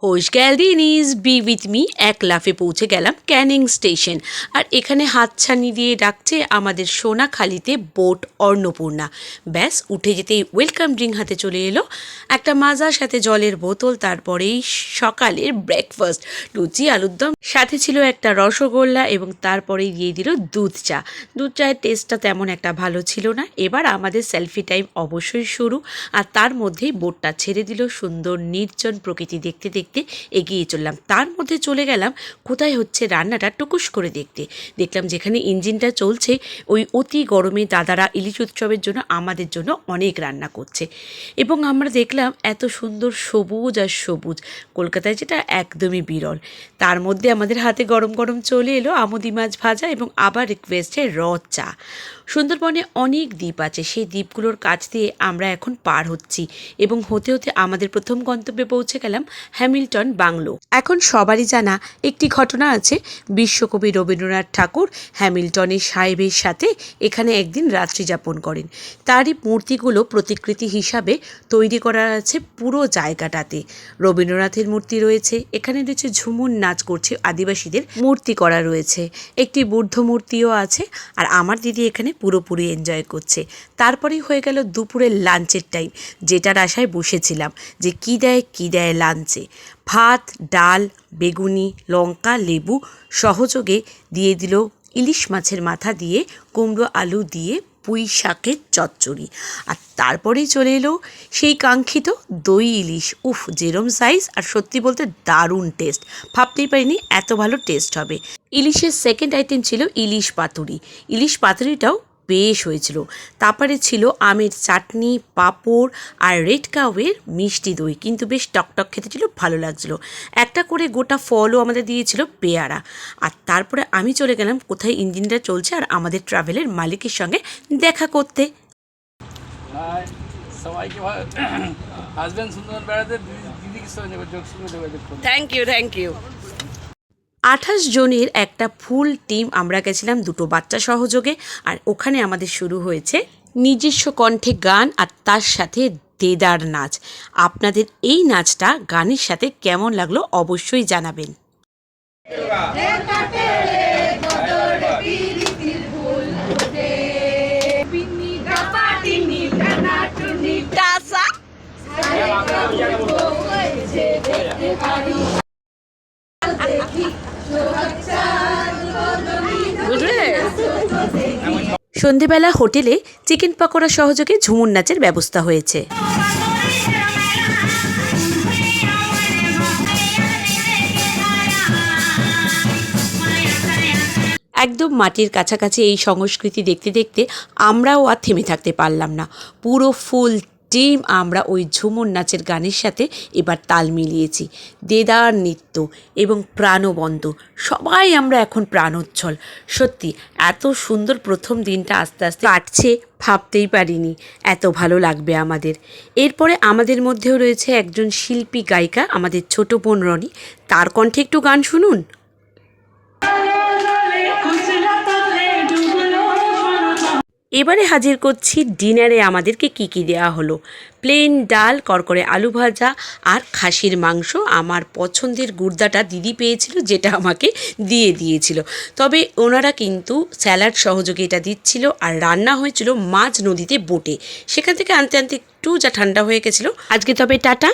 হোশ গ্যালদিনিস B with me এক লাফে পৌঁছে গেলাম ক্যানিং স্টেশন। আর এখানে হাতছানি দিয়ে ডাকছে আমাদের সোনাখালিতে বোট অন্নপূর্ণা। ব্যাস উঠে যেতেই ওয়েলকাম ড্রিঙ্ক হাতে চলে এলো, একটা মাজার সাথে জলের বোতল, তারপরেই সকালের ব্রেকফাস্ট, লুচি আলুর দম, সাথে ছিল একটা রসগোল্লা এবং তারপরেই দিয়ে দিল দুধ চা। দুধ চায়ের টেস্টটা তেমন একটা ভালো ছিল না। এবার আমাদের সেলফি টাইম অবশ্যই শুরু, আর তার মধ্যেই বোটটা ছেড়ে দিল। সুন্দর নির্জন প্রকৃতি দেখতে দেখতে এগিয়ে চললাম। তার মধ্যে চলে গেলাম কোথায় হচ্ছে রান্নাটা টুকুস করে দেখতে। দেখলাম যেখানে ইঞ্জিনটা চলছে ওই অতি গরমে দাদারা ইলিশ উৎসবের জন্য আমাদের জন্য অনেক রান্না করছে। এবং আমরা দেখলাম এত সুন্দর সবুজ আর সবুজ, কলকাতায় যেটা একদমই বিরল। তার মধ্যে আমাদের হাতে গরম গরম চলে এলো আমুদি মাছ ভাজা এবং আবার রিকোয়েস্টে চা। সুন্দরবনে অনেক দ্বীপ আছে, সেই দ্বীপগুলোর কাছ দিয়ে আমরা এখন পার হচ্ছি এবং হতে হতে আমাদের প্রথম গন্তব্যে পৌঁছে গেলাম হ্যামিল্টন বাংলো। এখন সবারই জানা একটি ঘটনা আছে, বিশ্বকবি রবীন্দ্রনাথ ঠাকুর হ্যামিল্টনের সাহেবের সাথে এখানে একদিন রাত্রি যাপন করেন। তারই মূর্তিগুলো প্রতিকৃতি হিসাবে তৈরি করা আছে পুরো জায়গাটাতে। রবীন্দ্রনাথের মূর্তি রয়েছে, এখানে রয়েছে ঝুমুর নাচ করছে আদিবাসীদের মূর্তি করা রয়েছে, একটি বুদ্ধ মূর্তিও আছে। আর আমার দিদি এখানে পুরোপুরি এনজয় করছে। তারপরেই হয়ে গেল দুপুরের লাঞ্চের টাইম, যেটার আশায় বসেছিলাম যে কী দেয় লাঞ্চে। ভাত, ডাল, বেগুনি, লঙ্কা, লেবু সহযোগে দিয়ে দিল ইলিশ মাছের মাথা দিয়ে, কুমড়ো আলু দিয়ে পুঁই শাকের চচ্চড়ি। আর তারপরেই চলে এলো সেই কাঙ্ক্ষিত দই ইলিশ। উফ, যেরম সাইজ, আর সত্যি বলতে দারুণ টেস্ট। ভাবতেই পারিনি এত ভালো টেস্ট হবে। ইলিশের সেকেন্ড আইটেম ছিল ইলিশ পাতুরি। ইলিশ পাতুরিটাও বেশ হয়েছিল। তারপরে ছিল আমের চাটনি, পাঁপড় আর রেড কাউয়ের মিষ্টি দই, কিন্তু বেশ টকটক খেতে ছিল, ভালো লাগছিল। একটা করে গোটা ফলও আমাদের দিয়েছিল, পেয়ারা। আর তারপরে আমি চলে গেলাম কোথায় ইঞ্জিনটা চলছে আর আমাদের ট্রাভেলের মালিকের সঙ্গে দেখা করতে। Thank you. 28 জনের একটা ফুল টিম আমরা গেছিলাম দুটো বাচ্চা সহযোগে। আর ওখানে আমাদের শুরু হয়েছে নিজস্ব কণ্ঠে গান আর তার সাথে দেদার নাচ। আপনাদের এই নাচটা গানের সাথে কেমন লাগলো অবশ্যই জানাবেন। সন্ধেবেলা হোটেলে চিকেন পকোড়া সহযোগে ঝুমুর নাচের ব্যবস্থা হয়েছে। একদম মাটির কাছাকাছি এই সংস্কৃতি দেখতে দেখতে আমরাও আর থেমে থাকতে পারলাম না। পুরো ফুল টিম আমরা ওই ঝুমুর নাচের গানের সাথে এবার তাল মিলিয়েছি। দেদার নৃত্য এবং প্রাণবন্ত, সবাই আমরা এখন প্রাণোচ্ছল। সত্যি এত সুন্দর প্রথম দিনটা আস্তে আস্তে কাটছে, ভাবতেই পারিনি এত ভালো লাগবে আমাদের। এরপরে আমাদের মধ্যেও রয়েছে একজন শিল্পী গায়িকা, আমাদের ছোট বোন রনি। তার কণ্ঠে একটু গান শুনুন। এবারে হাজির করছি ডিনারে আমাদেরকে কি কি দেওয়া হলো। প্লেন ডাল, করকরে আলু ভাজা আর খাসির মাংস। আমার পছন্দের গুর্দাটা দিদি পেয়েছিল, যেটা আমাকে দিয়ে দিয়েছিল। তবে ওনারা কিন্তু স্যালাড সহযোগে এটা দিচ্ছিল। আর রান্না হয়েছিল মাঝ নদীতে বোটে, সেখান থেকে আনতে আনতে একটু যা ঠান্ডা হয়ে গেছিলো। আজকে তবে টাটা।